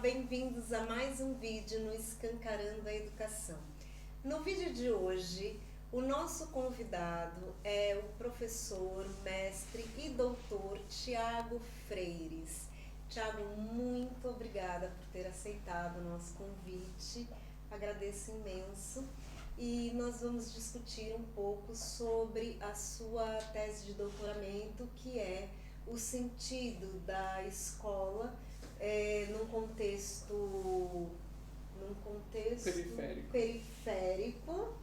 bem-vindos a mais um vídeo no Escancarando a Educação. No vídeo de hoje, o nosso convidado é o professor, mestre e doutor Tiago Freires. Tiago, muito obrigada por ter aceitado o nosso convite, agradeço imenso. E nós vamos discutir um pouco sobre a sua tese de doutoramento, que é o sentido da escola num contexto periférico,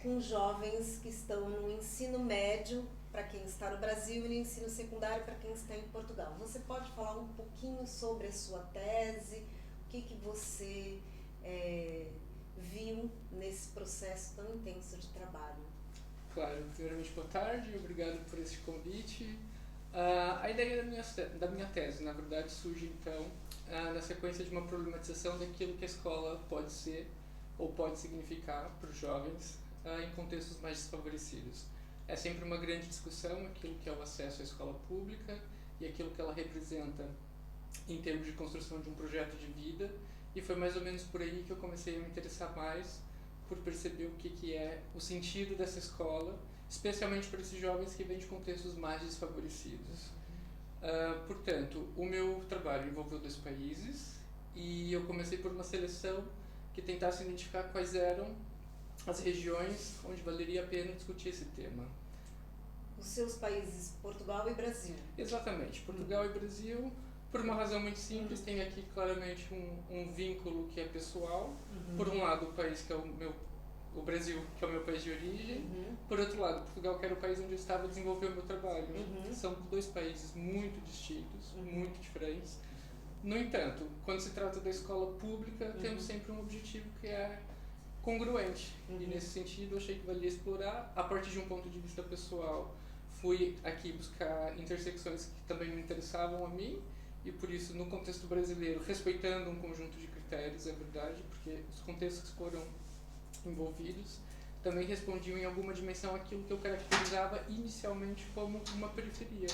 com jovens que estão no ensino médio, para quem está no Brasil, e no ensino secundário para quem está em Portugal. Você pode falar um pouquinho sobre a sua tese, o que você viu nesse processo tão intenso de trabalho? Claro, primeiramente boa tarde, obrigado por esse convite. A ideia da minha tese, na verdade, surge então na sequência de uma problematização daquilo que a escola pode ser ou pode significar para os jovens em contextos mais desfavorecidos. É sempre uma grande discussão aquilo que é o acesso à escola pública e aquilo que ela representa em termos de construção de um projeto de vida, e foi mais ou menos por aí que eu comecei a me interessar mais por perceber o que é o sentido dessa escola, especialmente para esses jovens que vêm de contextos mais desfavorecidos. Portanto, o meu trabalho envolveu 2 países e eu comecei por uma seleção que tentasse identificar quais eram as regiões onde valeria a pena discutir esse tema. Os seus países, Portugal e Brasil. Exatamente, Portugal e Brasil, por uma razão muito simples. Tem aqui claramente um vínculo que é pessoal. Por um lado, o país que é o Brasil, que é o meu país de origem. Por outro lado, Portugal, que era o país onde eu estava a desenvolver o meu trabalho. São 2 países muito distintos, muito diferentes. No entanto, quando se trata da escola pública, temos sempre um objetivo que é congruente. E nesse sentido, eu achei que valia explorar. A partir de um ponto de vista pessoal, fui aqui buscar intersecções que também me interessavam a mim, e por isso, no contexto brasileiro, respeitando um conjunto de critérios, é verdade, porque os contextos que foram envolvidos também respondiam em alguma dimensão aquilo que eu caracterizava inicialmente como uma periferia.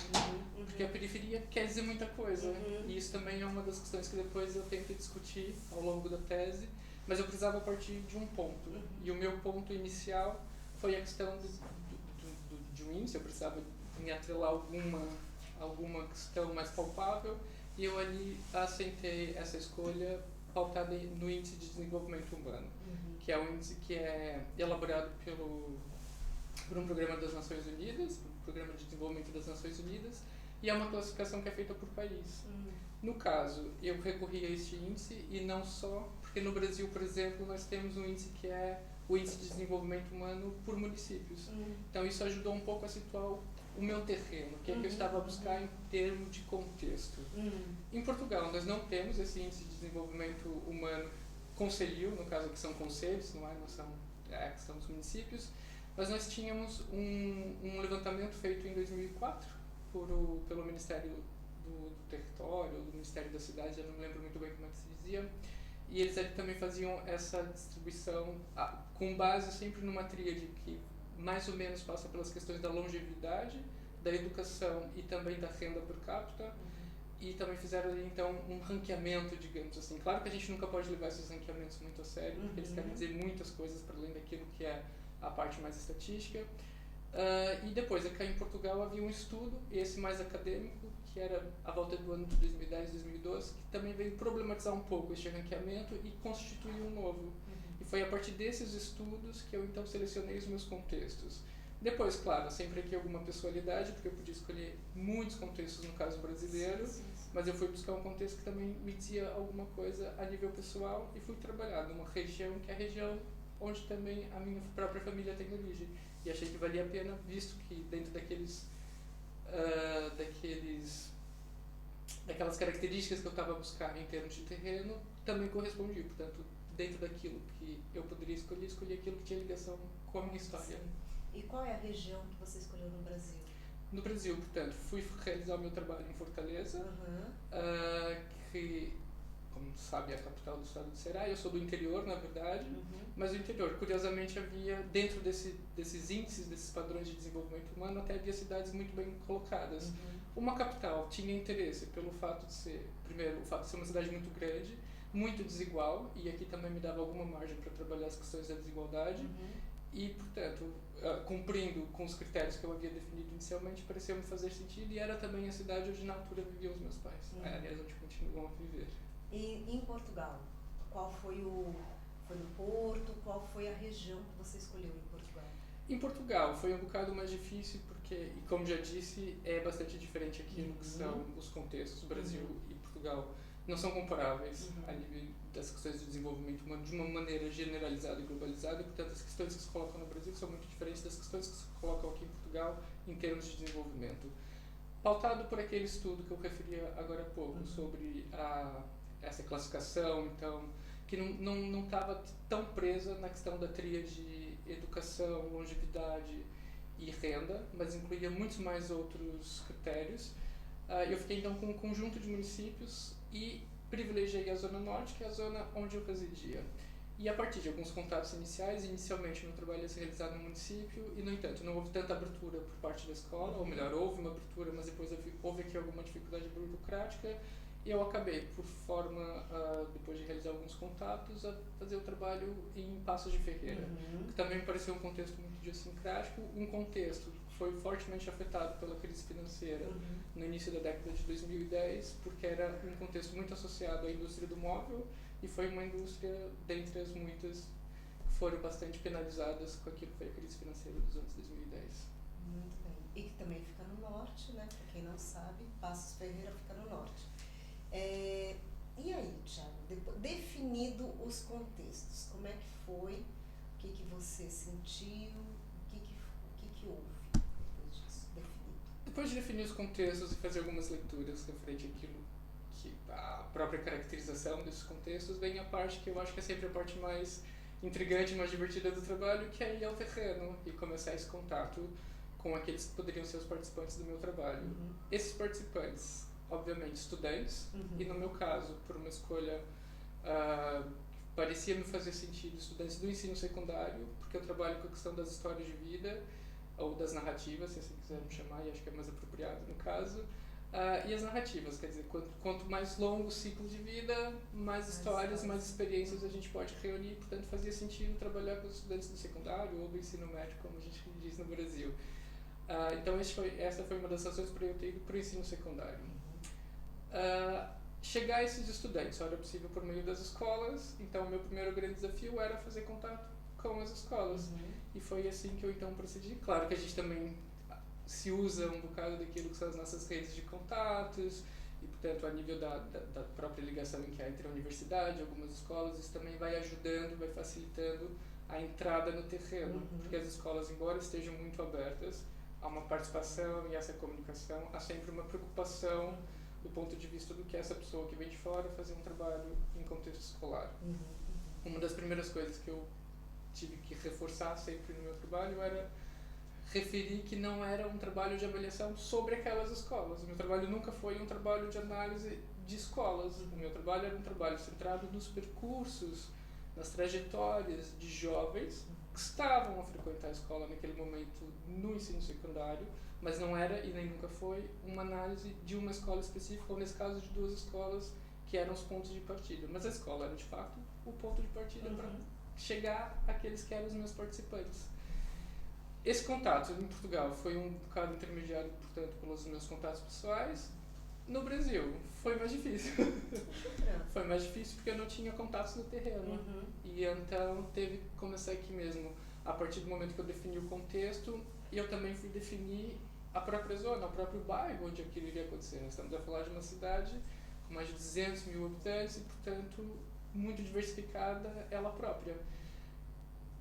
Porque a periferia quer dizer muita coisa, e isso também é uma das questões que depois eu tento discutir ao longo da tese, mas eu precisava partir de um ponto, e o meu ponto inicial foi a questão de um índice. Eu precisava me atrelar alguma questão mais palpável, e eu ali assentei essa escolha pautada no Índice de Desenvolvimento Humano, que é um índice que é elaborado por um programa das Nações Unidas, um programa de desenvolvimento das Nações Unidas, e é uma classificação que é feita por país. No caso, eu recorri a este índice, e não só, porque no Brasil, por exemplo, nós temos um índice que é o Índice de Desenvolvimento Humano por municípios. Então isso ajudou um pouco a situar o meu terreno, o que é que eu estava a buscar em termos de contexto. Em Portugal, nós não temos esse Índice de Desenvolvimento Humano conselhio, no caso aqui são conselhos, não são os municípios, mas nós tínhamos um levantamento feito em 2004 pelo Ministério do Território, do Ministério da Cidade, eu não me lembro muito bem como é que se dizia, e eles ali também faziam essa distribuição com base sempre numa tríade que mais ou menos passa pelas questões da longevidade, da educação e também da renda per capita, e também fizeram ali então um ranqueamento, digamos assim. Claro que a gente nunca pode levar esses ranqueamentos muito a sério, porque eles querem dizer muitas coisas para além daquilo que é a parte mais estatística. E depois, aqui em Portugal havia um estudo, esse mais acadêmico, que era à volta do ano de 2010, 2012, que também veio problematizar um pouco este ranqueamento e constituir um novo. E foi a partir desses estudos que eu então selecionei os meus contextos. Depois, claro, sempre aqui alguma pessoalidade, porque eu podia escolher muitos contextos no caso brasileiro, mas eu fui buscar um contexto que também me dizia alguma coisa a nível pessoal, e fui trabalhar numa região que é a região onde também a minha própria família tem origem. E achei que valia a pena, visto que dentro daquelas características que eu estava a buscar em termos de terreno, também correspondia. Portanto, dentro daquilo que eu poderia escolher, escolhi aquilo que tinha ligação com a minha história. E qual é a região que você escolheu no Brasil? No Brasil, portanto, fui realizar o meu trabalho em Fortaleza, que, como sabe, é a capital do estado do Ceará. Eu sou do interior, na verdade, mas o interior, curiosamente, havia, dentro desses índices, desses padrões de desenvolvimento humano, até havia cidades muito bem colocadas. Uma capital tinha interesse pelo fato de ser, primeiro, o fato de ser uma cidade muito grande, muito desigual, e aqui também me dava alguma margem para trabalhar as questões da desigualdade, e, portanto, cumprindo com os critérios que eu havia definido inicialmente, pareceu-me fazer sentido, e era também a cidade onde na altura viviam os meus pais, aliás, onde continuam a viver. E em Portugal, qual foi foi no Porto, qual foi a região que você escolheu em Portugal? Em Portugal foi um bocado mais difícil porque, e como já disse, é bastante diferente aqui no que são os contextos. Brasil e Portugal não são comparáveis a nível das questões de desenvolvimento humano de uma maneira generalizada e globalizada, e portanto as questões que se colocam no Brasil são muito diferentes das questões que se colocam aqui em Portugal em termos de desenvolvimento. Pautado por aquele estudo que eu referia agora há pouco sobre essa classificação, então, que não estava tão presa na questão da tríade educação, longevidade e renda, mas incluía muitos mais outros critérios. Eu fiquei então com um conjunto de municípios e privilegiei a Zona Norte, que é a zona onde eu residia. E a partir de alguns contatos iniciais, inicialmente meu trabalho ia ser realizado no município, e no entanto não houve tanta abertura por parte da escola, ou melhor, houve uma abertura, mas depois houve aqui alguma dificuldade burocrática, e eu acabei, por forma, depois de realizar alguns contatos, a fazer o trabalho em Paços de Ferreira, que também me pareceu um contexto muito idiosincrático, um contexto que foi fortemente afetado pela crise financeira no início da década de 2010, porque era um contexto muito associado à indústria do móvel, e foi uma indústria, dentre as muitas, que foram bastante penalizadas com aquilo que foi a crise financeira dos anos 2010. Muito bem. E que também fica no norte, né? Para quem não sabe, Paços Ferreira fica no norte. E aí, Thiago, definido os contextos, como é que foi? O que você sentiu? O que houve depois disso, definido? Depois de definir os contextos e fazer algumas leituras referente àquilo que a própria caracterização desses contextos, vem a parte que eu acho que é sempre a parte mais intrigante, mais divertida do trabalho, que é ir ao terreno e começar esse contato com aqueles que poderiam ser os participantes do meu trabalho. Esses participantes, obviamente, estudantes, e no meu caso, por uma escolha parecia me fazer sentido, estudantes do ensino secundário, porque eu trabalho com a questão das histórias de vida, ou das narrativas, se assim quiser me chamar, e acho que é mais apropriado no caso, e as narrativas, quer dizer, quanto mais longo o ciclo de vida, mais histórias, mais experiências a gente pode reunir, portanto fazia sentido trabalhar com os estudantes do secundário ou do ensino médio, como a gente diz no Brasil. Então essa foi uma das razões para eu ter ido para o ensino secundário. Chegar a esses estudantes só era possível por meio das escolas, então o meu primeiro grande desafio era fazer contato com as escolas. E foi assim que eu então procedi. Claro que a gente também se usa um bocado daquilo que são as nossas redes de contatos, e portanto a nível da própria ligação que há entre a universidade e algumas escolas, isso também vai ajudando, vai facilitando a entrada no terreno, porque as escolas, embora estejam muito abertas a uma participação e essa comunicação, há sempre uma preocupação do ponto de vista do que essa pessoa que vem de fora fazer um trabalho em contexto escolar. Uma das primeiras coisas que eu tive que reforçar sempre no meu trabalho era referir que não era um trabalho de avaliação sobre aquelas escolas. O meu trabalho nunca foi um trabalho de análise de escolas. O meu trabalho era um trabalho centrado nos percursos, nas trajetórias de jovens que estavam a frequentar a escola naquele momento no ensino secundário, mas não era e nem nunca foi uma análise de uma escola específica, ou nesse caso de duas escolas que eram os pontos de partida. Mas a escola era de fato o ponto de partida para chegar àqueles que eram os meus participantes. Esse contato em Portugal foi um bocado intermediado, portanto, pelos meus contatos pessoais. No Brasil foi mais difícil. Foi mais difícil porque eu não tinha contatos no terreno. E então teve que começar aqui mesmo. A partir do momento que eu defini o contexto, eu também fui definir a própria zona, o próprio bairro onde aquilo iria acontecer. Nós estamos a falar de uma cidade com mais de 200 mil habitantes e, portanto, muito diversificada ela própria.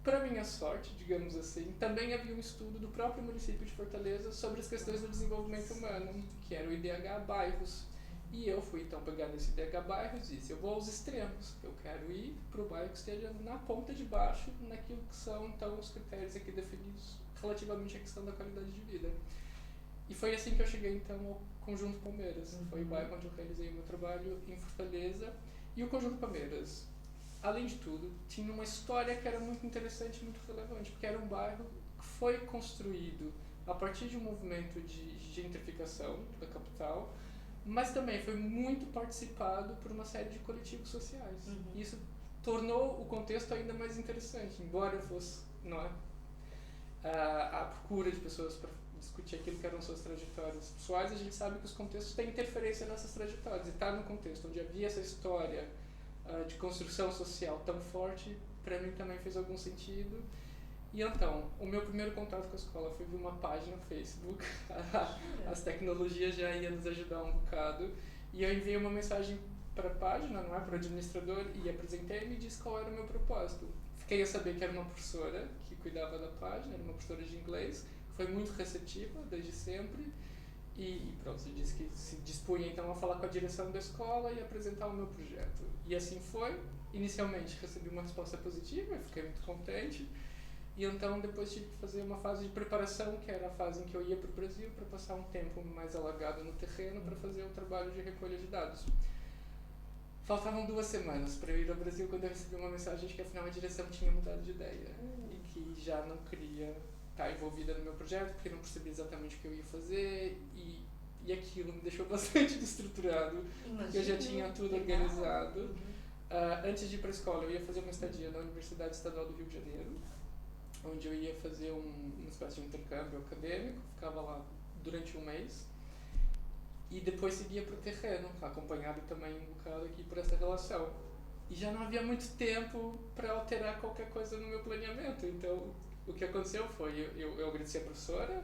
Para minha sorte, digamos assim, também havia um estudo do próprio município de Fortaleza sobre as questões do desenvolvimento humano, que era o IDH Bairros. E eu fui então pegar nesse IDH Bairros e disse, eu vou aos extremos, eu quero ir para o bairro que esteja na ponta de baixo, naquilo que são então os critérios aqui definidos relativamente à questão da qualidade de vida. E foi assim que eu cheguei então ao Conjunto Palmeiras. Foi o bairro onde eu realizei o meu trabalho em Fortaleza. E o Conjunto Palmeiras, além de tudo, tinha uma história que era muito interessante e muito relevante, porque era um bairro que foi construído a partir de um movimento de gentrificação da capital, mas também foi muito participado por uma série de coletivos sociais. Isso tornou o contexto ainda mais interessante, embora fosse, não é, a procura de pessoas para discutir aquilo que eram suas trajetórias pessoais. A gente sabe que os contextos têm interferência nessas trajetórias, e estar num contexto onde havia essa história de construção social tão forte, para mim também fez algum sentido. E então, o meu primeiro contato com a escola foi de uma página no Facebook. As tecnologias já iam nos ajudar um bocado, e eu enviei uma mensagem para a página, não é, para o administrador, e apresentei e me disse qual era o meu propósito. Fiquei a saber que era uma professora que cuidava da página, era uma professora de inglês, foi muito receptiva desde sempre, e pronto, eu disse que se dispunha então a falar com a direção da escola e apresentar o meu projeto. E assim foi. Inicialmente recebi uma resposta positiva, eu fiquei muito contente, e então depois tive que fazer uma fase de preparação, que era a fase em que eu ia para o Brasil para passar um tempo mais alargado no terreno para fazer o trabalho de recolha de dados. Faltavam 2 semanas para eu ir ao Brasil quando eu recebi uma mensagem de que afinal a direção tinha mudado de ideia e que já não queria estar envolvida no meu projeto, porque não percebia exatamente o que eu ia fazer, e aquilo me deixou bastante desestruturado, porque eu já tinha tudo organizado. Antes de ir para a escola, eu ia fazer uma estadia na Universidade Estadual do Rio de Janeiro, onde eu ia fazer uma espécie de intercâmbio acadêmico, ficava lá durante 1 mês, e depois seguia para o terreno, acompanhado também um bocado aqui por essa relação. E já não havia muito tempo para alterar qualquer coisa no meu planeamento, então o que aconteceu foi, eu agradeci a professora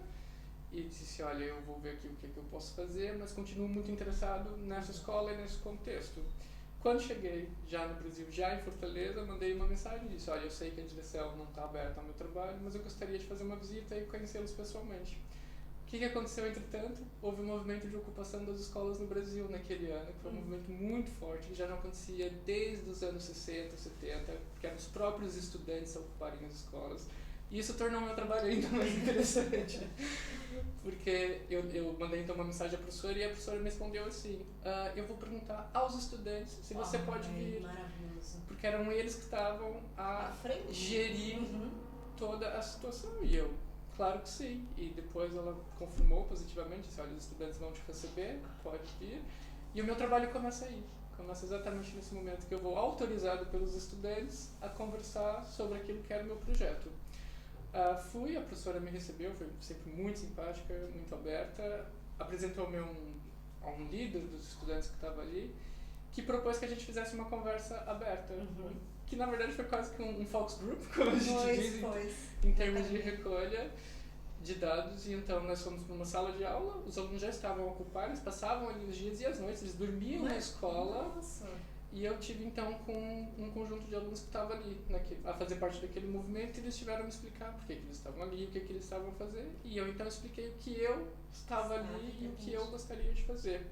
e disse, olha, eu vou ver aqui o que eu posso fazer, mas continuo muito interessado nessa escola e nesse contexto. Quando cheguei já no Brasil, já em Fortaleza, mandei uma mensagem e disse, olha, eu sei que a direção não está aberta ao meu trabalho, mas eu gostaria de fazer uma visita e conhecê-los pessoalmente. O que aconteceu, entretanto? Houve um movimento de ocupação das escolas no Brasil naquele ano, que foi um movimento muito forte, que já não acontecia desde os anos 60, 70, porque eram os próprios estudantes a ocuparem as escolas. E isso tornou o meu trabalho ainda mais interessante, porque eu mandei então uma mensagem à professora, e a professora me respondeu assim, eu vou perguntar aos estudantes se você pode vir, maravilhoso. porque eram eles que estavam a gerir toda a situação, e eu, claro que sim. E depois ela confirmou positivamente, disse, olha, os estudantes vão te receber, pode vir, e o meu trabalho começa aí. Começa exatamente nesse momento que eu vou autorizado pelos estudantes a conversar sobre aquilo que era o meu projeto. A professora me recebeu, foi sempre muito simpática, muito aberta, apresentou-me a um líder dos estudantes que estava ali, que propôs que a gente fizesse uma conversa aberta, que na verdade foi quase que um focus group, como a gente diz, em termos de recolha de dados. E então nós fomos numa sala de aula, os alunos já estavam ocupados, passavam ali os dias e as noites, eles dormiam na escola. Nossa. E eu tive então com um conjunto de alunos que estava ali a fazer parte daquele movimento, e eles tiveram a me explicar por que eles estavam ali, o que eles estavam a fazer, e eu então expliquei o que eu estava ali e o que eu gostaria de fazer.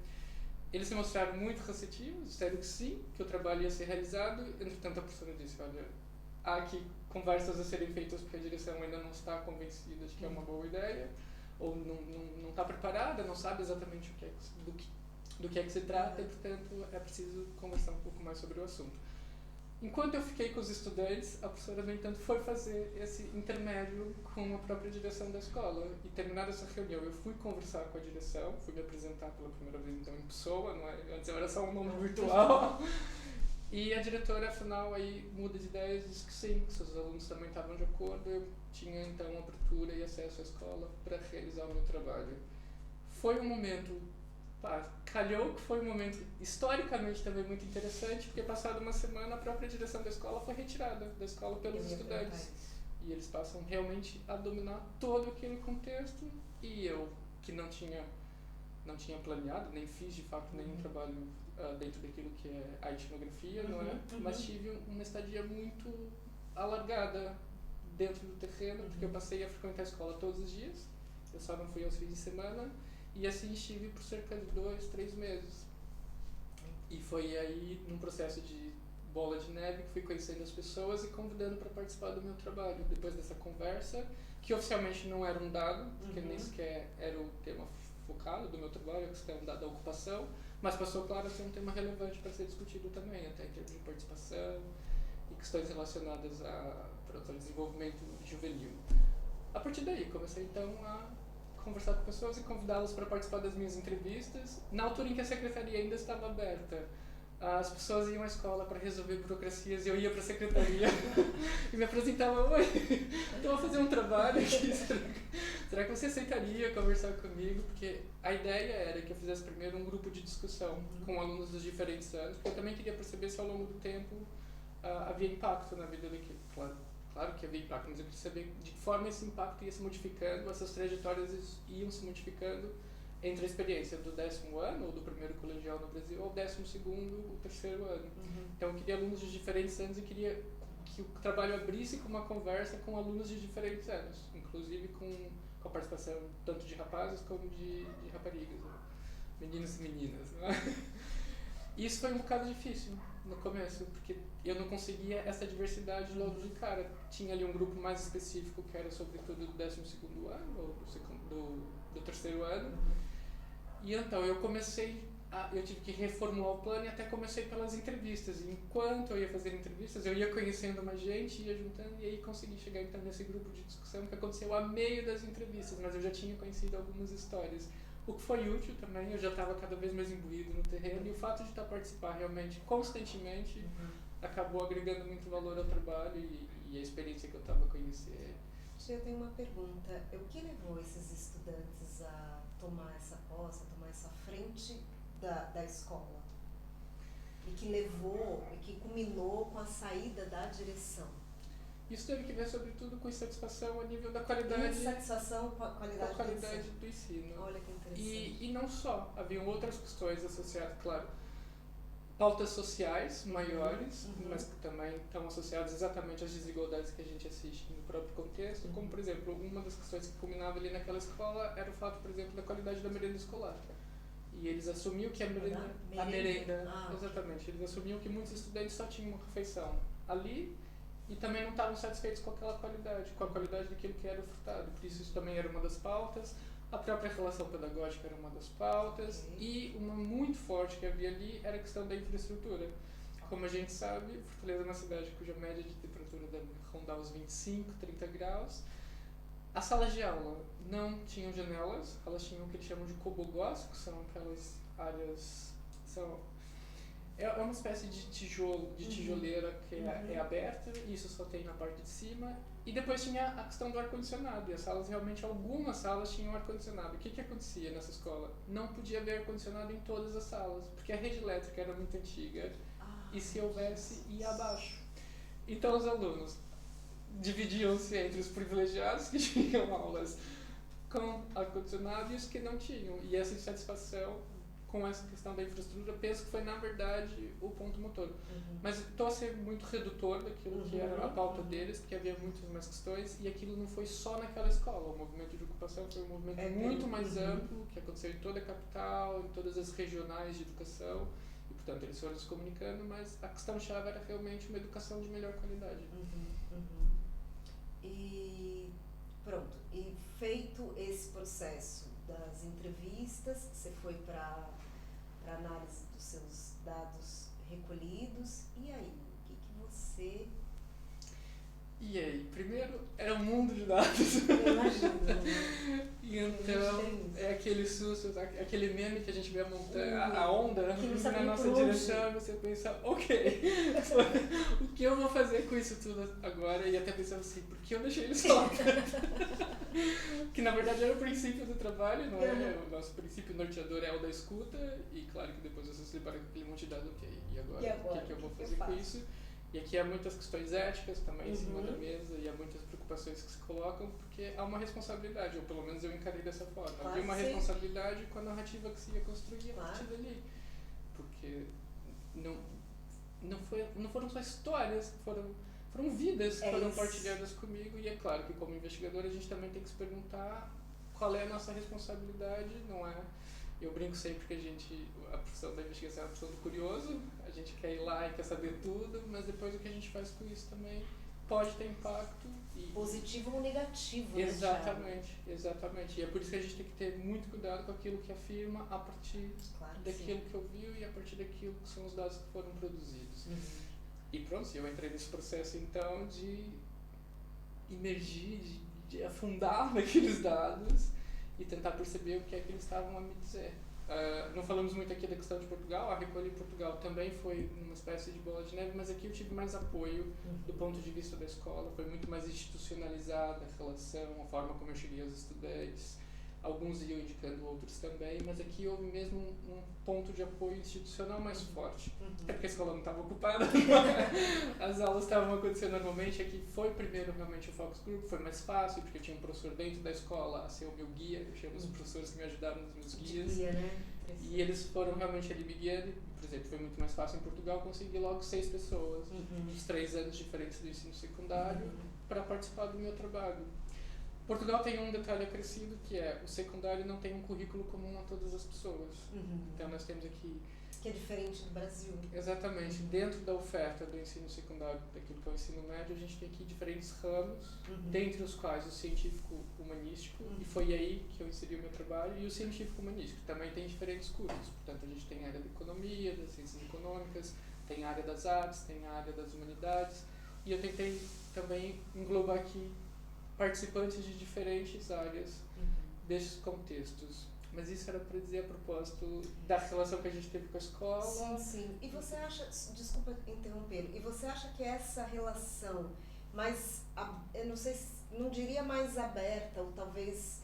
Eles se mostraram muito receptivos, disseram que sim, que o trabalho ia ser realizado. Entretanto a professora disse, olha, há aqui conversas a serem feitas porque a direção ainda não está convencida de que é uma boa ideia, ou não está preparada, não sabe exatamente do que é que se trata, e portanto é preciso conversar um pouco mais sobre o assunto. Enquanto eu fiquei com os estudantes, a professora, no entanto, foi fazer esse intermédio com a própria direção da escola. E terminada essa reunião, eu fui conversar com a direção, fui me apresentar pela primeira vez então em pessoa, não é? Antes eu era só um nome virtual. E a diretora, afinal, aí muda de ideias e diz que sim, que seus alunos também estavam de acordo. Eu tinha então abertura e acesso à escola para realizar o meu trabalho. Foi um momento, calhou que foi um momento historicamente também muito interessante, porque passada uma semana a própria direção da escola foi retirada da escola pelos estudantes. E eles passam realmente a dominar todo aquele contexto, e eu, que não tinha planeado, nem fiz de fato nenhum trabalho dentro daquilo que é a etnografia, não é? Mas tive uma estadia muito alargada dentro do terreno, porque eu passei a frequentar a escola todos os dias, eu só não fui aos fins de semana, e assim estive por cerca de 2, 3 meses. E foi aí, num processo de bola de neve, que fui conhecendo as pessoas e convidando para participar do meu trabalho. Depois dessa conversa, que oficialmente não era um dado, porque nem sequer era o tema focado do meu trabalho, a questão da ocupação, Mas passou, claro, a ser um tema relevante para ser discutido também, até em termos de participação e questões relacionadas ao desenvolvimento juvenil. A partir daí, comecei então a conversar com pessoas e convidá-las para participar das minhas entrevistas. Na altura em que a secretaria ainda estava aberta, as pessoas iam à escola para resolver burocracias e eu ia para a secretaria e me apresentava: oi, então vou fazer um trabalho aqui, será que você aceitaria conversar comigo? Porque a ideia era que eu fizesse primeiro um grupo de discussão com alunos dos diferentes anos, porque eu também queria perceber se ao longo do tempo havia impacto na vida daquilo. Claro que havia impacto, mas eu queria saber de que forma esse impacto ia se modificando, essas trajetórias iam se modificando entre a experiência do 10º ano, ou do primeiro colegial no Brasil, ou 12º, o 3º ano. Então eu queria alunos de diferentes anos e queria que o trabalho abrisse com uma conversa com alunos de diferentes anos, inclusive com a participação tanto de rapazes como de raparigas, né? Meninos e meninas. Né? Isso foi um bocado difícil no começo, porque eu não conseguia essa diversidade logo de cara. Tinha ali um grupo mais específico que era sobretudo do 12º ano, ou do 3º ano. E então eu tive que reformular o plano e até comecei pelas entrevistas. E enquanto eu ia fazer entrevistas, eu ia conhecendo mais gente, ia juntando, e aí consegui chegar então nesse grupo de discussão que aconteceu a meio das entrevistas, mas eu já tinha conhecido algumas histórias. O que foi útil também, eu já estava cada vez mais imbuído no terreno, e o fato de participar realmente constantemente acabou agregando muito valor ao trabalho e a experiência que eu estava conhecendo. Eu tenho uma pergunta. O que levou esses estudantes a tomar essa posse, a tomar essa frente da escola? E que culminou com a saída da direção? Isso teve que ver, sobretudo, com insatisfação a nível da qualidade. Insatisfação com a qualidade do ensino. Olha que interessante. E não só. Haviam outras questões associadas, claro. Pautas sociais maiores, mas que também estão associadas exatamente às desigualdades que a gente assiste no próprio contexto, como, por exemplo, uma das questões que culminava ali naquela escola era o fato, por exemplo, da qualidade da merenda escolar. E eles assumiam que a merenda, exatamente, eles assumiam que muitos estudantes só tinham uma refeição ali e também não estavam satisfeitos com aquela qualidade, com a qualidade daquilo que era ofertado. Por isso também era uma das pautas. A própria relação pedagógica era uma das pautas, e uma muito forte que havia ali era a questão da infraestrutura. Como a gente sabe, Fortaleza é uma cidade cuja média de temperatura deve rondar os 25, 30 graus. As salas de aula não tinham janelas, elas tinham o que eles chamam de cobogós, que são aquelas áreas... É uma espécie de tijoleira que é aberta, e isso só tem na parte de cima. E depois tinha a questão do ar-condicionado, e as salas realmente, algumas salas tinham ar-condicionado. O que acontecia nessa escola? Não podia haver ar-condicionado em todas as salas, porque a rede elétrica era muito antiga, e se houvesse, ia abaixo. Então os alunos dividiam-se entre os privilegiados, que tinham aulas com ar-condicionado, e os que não tinham. E essa insatisfação com essa questão da infraestrutura, penso que foi, na verdade, o ponto motor. Mas estou a ser muito redutor daquilo que era a pauta deles, porque havia muitas mais questões, e aquilo não foi só naquela escola. O movimento de ocupação foi um movimento muito mais amplo, que aconteceu em toda a capital, em todas as regionais de educação, e, portanto, eles foram se comunicando, mas a questão-chave era realmente uma educação de melhor qualidade. E pronto, e feito esse processo das entrevistas, você foi para análise dos seus dados recolhidos, e aí, o que você... E aí, primeiro, era um mundo de dados. Eu imagino. E então, é aquele susto, aquele meme que a gente vê a montanha, a onda na nossa direção, você pensa, ok, o que eu vou fazer com isso tudo agora? E até pensando assim, por que eu deixei eles lá? Que na verdade era o princípio do trabalho, não é? O nosso princípio norteador é o da escuta, e claro que depois você se depara com aquele monte de dados, ok, e agora? O que eu vou fazer com isso? E aqui há muitas questões éticas também em cima da mesa, e há muitas preocupações que se colocam, porque há uma responsabilidade, ou pelo menos eu encarei dessa forma. Havia uma responsabilidade com a narrativa que se ia construir a partir dali. Porque não foram só histórias, foram vidas que foram partilhadas comigo, e é claro que como investigador a gente também tem que se perguntar qual é a nossa responsabilidade, não é? Eu brinco sempre que a profissão da investigação é a profissão do curioso, a gente quer ir lá e quer saber tudo, mas depois o que a gente faz com isso também pode ter impacto. Positivo ou negativo, exatamente, né, exatamente. E é por isso que a gente tem que ter muito cuidado com aquilo que afirma a partir daquilo que ouviu e a partir daquilo que são os dados que foram produzidos. E pronto, eu entrei nesse processo então de imergir, de afundar naqueles dados e tentar perceber o que é que eles estavam a me dizer. Não falamos muito aqui da questão de Portugal, a Recolha em Portugal também foi uma espécie de bola de neve, mas aqui eu tive mais apoio do ponto de vista da escola, foi muito mais institucionalizada a relação, a forma como eu cheguei aos estudantes. Alguns iam indicando outros também, mas aqui houve mesmo um ponto de apoio institucional mais forte. Até porque a escola não estava ocupada, as aulas estavam acontecendo normalmente. Aqui foi primeiro realmente o Focus Group, foi mais fácil, porque eu tinha um professor dentro da escola a ser o meu guia, eu chamo os professores que me ajudaram nos meus guias. Guia, né? E eles foram realmente ali me guiando. Por exemplo, foi muito mais fácil em Portugal conseguir logo 6 pessoas, dos 3 anos diferentes do ensino secundário, para participar do meu trabalho. Portugal tem um detalhe acrescido, que é o secundário não tem um currículo comum a todas as pessoas. Então nós temos aqui... Que é diferente do Brasil. Exatamente. Dentro da oferta do ensino secundário, daquilo que é o ensino médio, a gente tem aqui diferentes ramos, dentre os quais o científico humanístico, e foi aí que eu inseri o meu trabalho, e o científico humanístico também tem diferentes cursos. Portanto, a gente tem a área da economia, das ciências econômicas, tem a área das artes, tem a área das humanidades, e eu tentei também englobar aqui participantes de diferentes áreas desses contextos. Mas isso era para dizer a propósito da relação que a gente teve com a escola. Sim, sim. E você acha, desculpa interromper, e você acha que essa relação mais, eu não sei, não diria mais aberta, ou talvez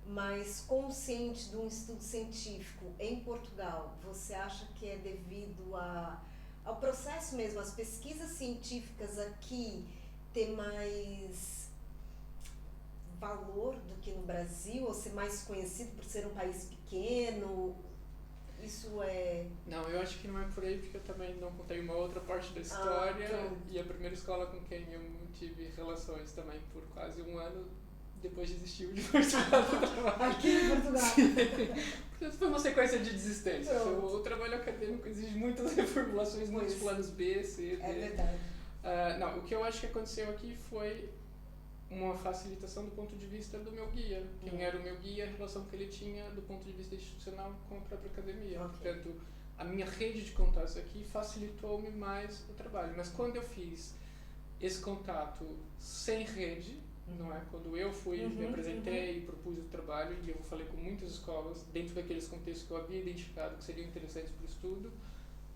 mais consciente de um estudo científico em Portugal, você acha que é devido ao processo mesmo, as pesquisas científicas aqui ter mais valor do que no Brasil, ou ser mais conhecido por ser um país pequeno? Isso é... Não, eu acho que não é por aí, porque eu também não contei uma outra parte da história, e a primeira escola com quem eu tive relações também por quase um ano, depois desistiu de participar do trabalho. Aqui em Portugal? Portanto, foi uma sequência de desistência. O trabalho acadêmico exige muitas reformulações, muitos planos B, C, D. É verdade. Não, o que eu acho que aconteceu aqui foi uma facilitação do ponto de vista do meu guia. Quem era o meu guia, a relação que ele tinha do ponto de vista institucional com a própria academia. Portanto, a minha rede de contatos aqui facilitou-me mais o trabalho. Mas quando eu fiz esse contato sem rede, não é? Quando eu fui, me apresentei e propus o trabalho, e eu falei com muitas escolas, dentro daqueles contextos que eu havia identificado que seriam interessantes para o estudo,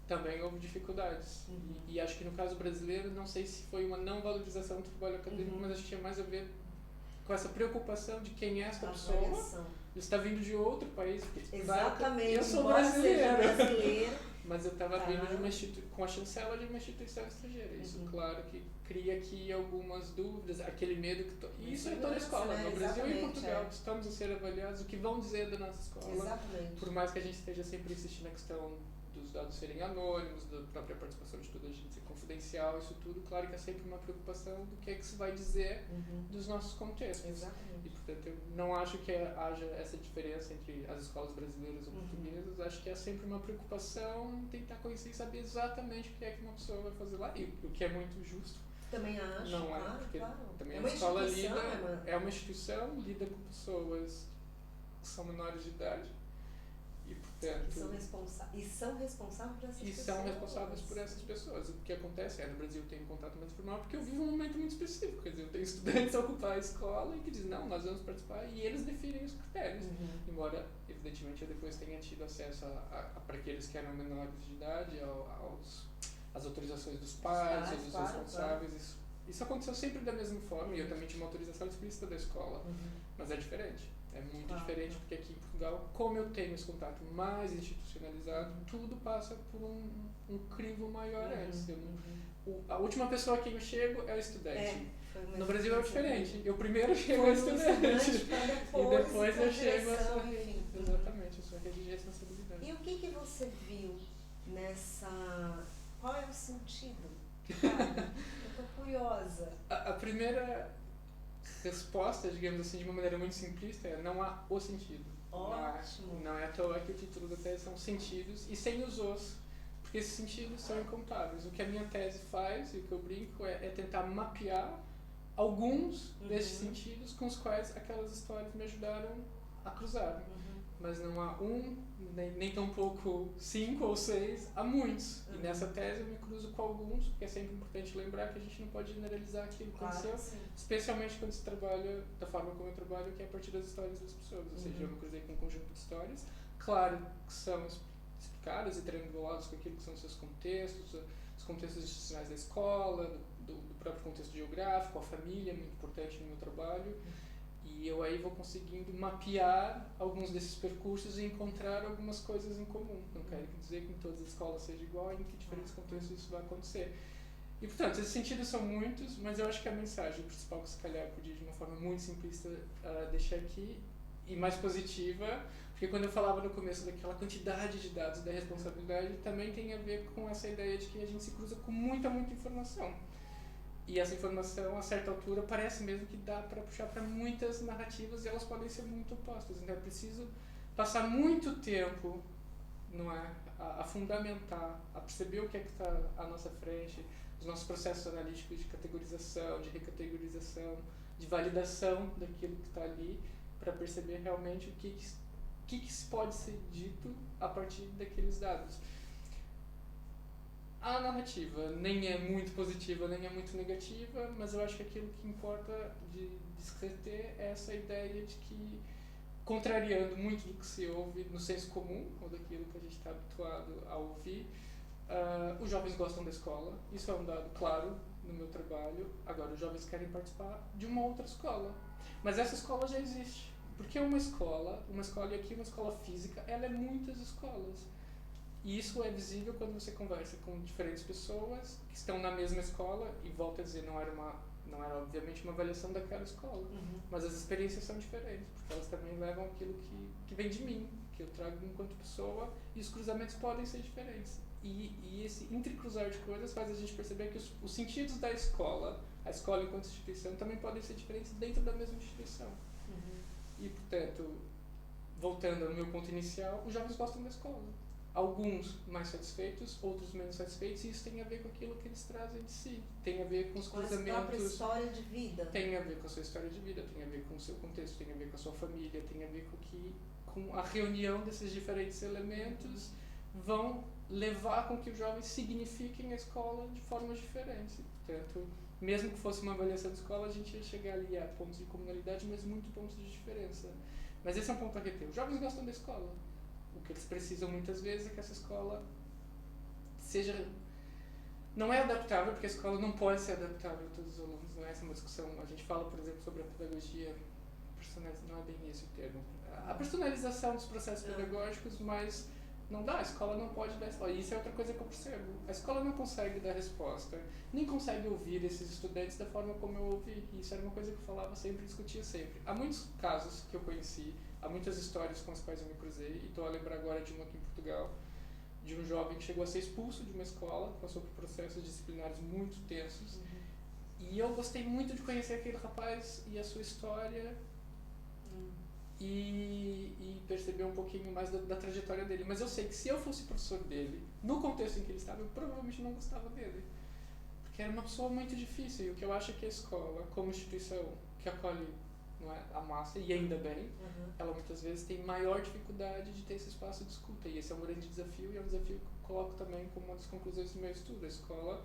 também houve dificuldades. E acho que no caso brasileiro, não sei se foi uma não valorização do trabalho acadêmico, mas acho que tinha mais a ver com essa preocupação de quem é essa pessoa, está vindo de outro país. Exatamente. Eu sou brasileiro, mas eu estava vindo com a chancela de uma instituição estrangeira. Isso, claro, que cria aqui algumas dúvidas, aquele medo que... Isso é toda a escola, no Brasil e em Portugal. Estamos a ser avaliados, o que vão dizer da nossa escola. Exatamente. Por mais que a gente esteja sempre insistindo na questão dos dados serem anônimos, da própria participação de toda a gente ser confidencial, isso tudo, claro que é sempre uma preocupação do que é que se vai dizer dos nossos contextos. Exatamente. E, portanto, eu não acho que haja essa diferença entre as escolas brasileiras ou portuguesas, acho que é sempre uma preocupação em tentar conhecer e saber exatamente o que é que uma pessoa vai fazer lá, e o que é muito justo. Também acho, não é, claro, porque claro. também a escola é uma instituição, lida com pessoas que são menores de idade, e portanto... E são responsáveis por essas pessoas. E são responsáveis por essas pessoas. O que acontece é, no Brasil tem um contato mais formal, porque eu vivo um momento muito específico. Quer dizer, eu tenho estudantes a ocupar a escola e que dizem, não, nós vamos participar, e eles definem os critérios. Embora, evidentemente, eu depois tenha tido acesso para aqueles que eram menores de idade, às autorizações dos pais, ou dos responsáveis. Isso aconteceu sempre da mesma forma, e eu também tinha uma autorização explícita da escola. Mas é diferente. É muito diferente, porque aqui em Portugal, como eu tenho esse contato mais institucionalizado, tudo passa por um crivo maior antes. A última pessoa a quem eu chego é o estudante. No Brasil é diferente. Eu primeiro chego ao estudante e depois eu chego a sua rede. Exatamente, a sua rede de responsabilidade. E o que você viu nessa... Qual é o sentido? Eu tô curiosa. A primeira resposta, digamos assim, de uma maneira muito simplista, é não há o sentido. Ótimo. Não é à toa que o título da tese são sentidos, e sem os. Porque que esses sentidos são incontáveis. O que a minha tese faz, e o que eu brinco, é tentar mapear alguns desses sentidos com os quais aquelas histórias me ajudaram a cruzar. Mas não há nem tão pouco 5 ou 6, há muitos. E nessa tese eu me cruzo com alguns, porque é sempre importante lembrar que a gente não pode generalizar aquilo que aconteceu, especialmente quando se trabalha da forma como eu trabalho, que é a partir das histórias das pessoas. Ou seja, eu me cruzei com um conjunto de histórias, claro que são explicadas e trianguladas com aquilo que são os seus contextos, os contextos institucionais da escola, do próprio contexto geográfico, a família é muito importante no meu trabalho. E eu aí vou conseguindo mapear alguns desses percursos e encontrar algumas coisas em comum. Não quero dizer que em todas as escolas seja igual e em que diferentes contextos isso vai acontecer. E, portanto, esses sentidos são muitos, mas eu acho que a mensagem principal que se calhar eu podia de uma forma muito simplista deixar aqui, e mais positiva, porque quando eu falava no começo daquela quantidade de dados da responsabilidade, também tem a ver com essa ideia de que a gente se cruza com muita informação. E essa informação, a certa altura, parece mesmo que dá para puxar para muitas narrativas e elas podem ser muito opostas. Então é preciso passar muito tempo, não é, a fundamentar, a perceber o que é que está à nossa frente, os nossos processos analíticos de categorização, de recategorização, de validação daquilo que está ali, para perceber realmente o que pode ser dito a partir daqueles dados. A narrativa nem é muito positiva, nem é muito negativa, mas eu acho que aquilo que importa de se reter é essa ideia de que, contrariando muito do que se ouve no senso comum, ou daquilo que a gente está habituado a ouvir, os jovens gostam da escola. Isso é um dado claro no meu trabalho. Agora, os jovens querem participar de uma outra escola. Mas essa escola já existe. Porque uma escola, e aqui uma escola física, ela é muitas escolas. E isso é visível quando você conversa com diferentes pessoas que estão na mesma escola, e volto a dizer, não era obviamente uma avaliação daquela escola, mas as experiências são diferentes, porque elas também levam aquilo que vem de mim, que eu trago enquanto pessoa, e os cruzamentos podem ser diferentes. E esse entrecruzar de coisas faz a gente perceber que os sentidos da escola, a escola enquanto instituição, também podem ser diferentes dentro da mesma instituição. E, portanto, voltando ao meu ponto inicial, os jovens gostam da escola. Alguns mais satisfeitos, outros menos satisfeitos, e isso tem a ver com aquilo que eles trazem de si. Tem a ver com os cruzamentos. Com a própria história de vida. Tem a ver com a sua história de vida, tem a ver com o seu contexto, tem a ver com a sua família, tem a ver com a reunião desses diferentes elementos vão levar com que os jovens signifiquem a escola de formas diferentes. Portanto, mesmo que fosse uma avaliação de escola, a gente ia chegar ali a pontos de comunalidade, mas muito pontos de diferença. Mas esse é um ponto a reter. Os jovens gostam da escola. O que eles precisam muitas vezes é que essa escola seja... Não é adaptável, porque a escola não pode ser adaptável a todos os alunos, não é essa uma discussão. A gente fala, por exemplo, sobre a pedagogia personalizada, não é bem esse o termo. A personalização dos processos pedagógicos, mas não dá, a escola não pode dar escola. E isso é outra coisa que eu percebo. A escola não consegue dar resposta, nem consegue ouvir esses estudantes da forma como eu ouvi. E isso era uma coisa que eu falava sempre, discutia sempre. Há muitos casos que eu conheci, há muitas histórias com as quais eu me cruzei, e estou a lembrar agora de uma aqui em Portugal, de um jovem que chegou a ser expulso de uma escola, passou por processos disciplinares muito tensos, e eu gostei muito de conhecer aquele rapaz e a sua história, e perceber um pouquinho mais da trajetória dele. Mas eu sei que se eu fosse professor dele, no contexto em que ele estava, eu provavelmente não gostava dele, porque era uma pessoa muito difícil. E o que eu acho é que a escola, como instituição que acolhe, não é, a massa, e ainda bem, ela muitas vezes tem maior dificuldade de ter esse espaço de escuta, e esse é um grande desafio, e é um desafio que eu coloco também como uma das conclusões do meu estudo. A escola,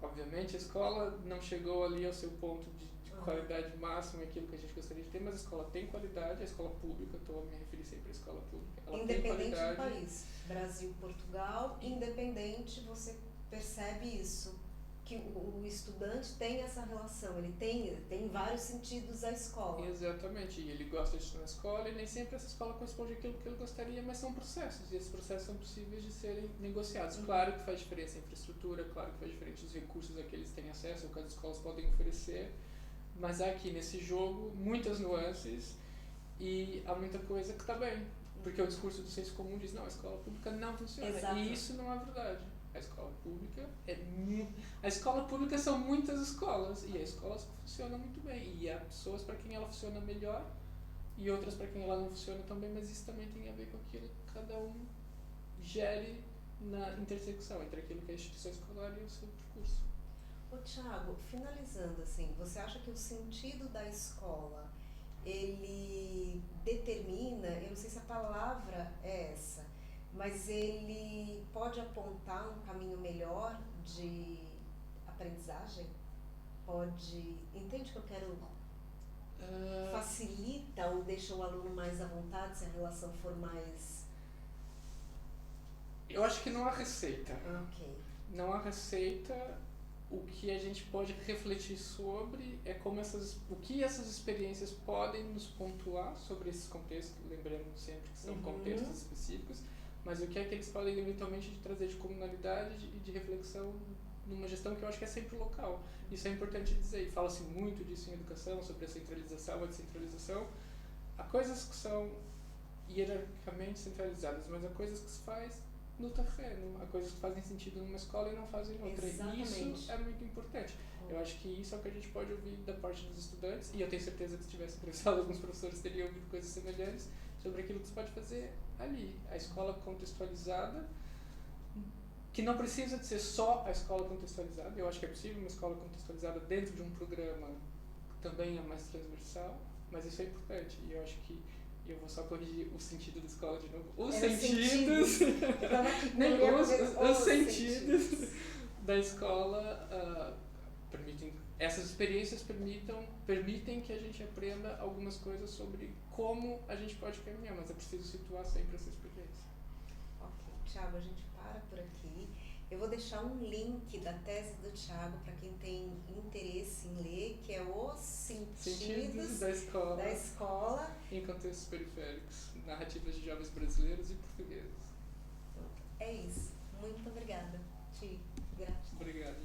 obviamente, a escola não chegou ali ao seu ponto de qualidade máxima, aquilo que a gente gostaria de ter, mas a escola tem qualidade, a escola pública, estou a me referir sempre à escola pública, ela independente tem qualidade. Do país, Brasil, Portugal, independente, você percebe isso, que o estudante tem essa relação, ele tem vários sentidos à escola. Exatamente, e ele gosta de estar na escola, e nem sempre essa escola corresponde àquilo que ele gostaria, mas são processos, e esses processos são possíveis de serem negociados. Claro que faz diferença a infraestrutura, claro que faz diferença os recursos a que eles têm acesso, o que as escolas podem oferecer, mas há aqui nesse jogo muitas nuances, e há muita coisa que está bem, porque o discurso do senso comum diz, não, a escola pública não funciona. Exato. E isso não é verdade. A escola pública são muitas escolas, e a escola funciona muito bem, e há pessoas para quem ela funciona melhor e outras para quem ela não funciona tão bem, mas isso também tem a ver com aquilo que cada um gere na intersecção entre aquilo que é a instituição escolar e o seu percurso. Ô Thiago, finalizando assim, você acha que o sentido da escola, ele determina, eu não sei se a palavra é essa, mas ele pode apontar um caminho melhor de aprendizagem? Pode, entende o que eu quero? Facilita ou deixa o aluno mais à vontade se a relação for mais... Eu acho que não há receita. Ok. Não há receita. O que a gente pode refletir sobre é como o que essas experiências podem nos pontuar sobre esses contextos, lembrando sempre que são contextos específicos, mas o que é que eles podem eventualmente trazer de comunalidade e de reflexão numa gestão que eu acho que é sempre local. Isso é importante dizer, e fala-se muito disso em educação, sobre a centralização, a descentralização. Há coisas que são hierarquicamente centralizadas, mas há coisas que se faz no terreno, há coisas que fazem sentido numa escola e não fazem em outra. Exatamente. E isso é muito importante. Eu acho que isso é o que a gente pode ouvir da parte dos estudantes, e eu tenho certeza que se tivesse entrevistado alguns professores teriam ouvido coisas semelhantes sobre aquilo que se pode fazer ali. A escola contextualizada, que não precisa de ser só a escola contextualizada. Eu acho que é possível uma escola contextualizada dentro de um programa que também é mais transversal, mas isso é importante. E eu acho que eu vou só corrigir o sentido da escola de novo. Os sentidos. Os sentidos da escola permitem. Essas experiências permitem que a gente aprenda algumas coisas sobre como a gente pode caminhar, mas é preciso situar sempre essa experiência. Ok, Thiago, a gente para por aqui. Eu vou deixar um link da tese do Thiago para quem tem interesse em ler, que é Os Sentidos da Escola em Contextos Periféricos, Narrativas de Jovens Brasileiros e Portugueses. É isso. Muito obrigada. Ti, gratidão. Obrigado,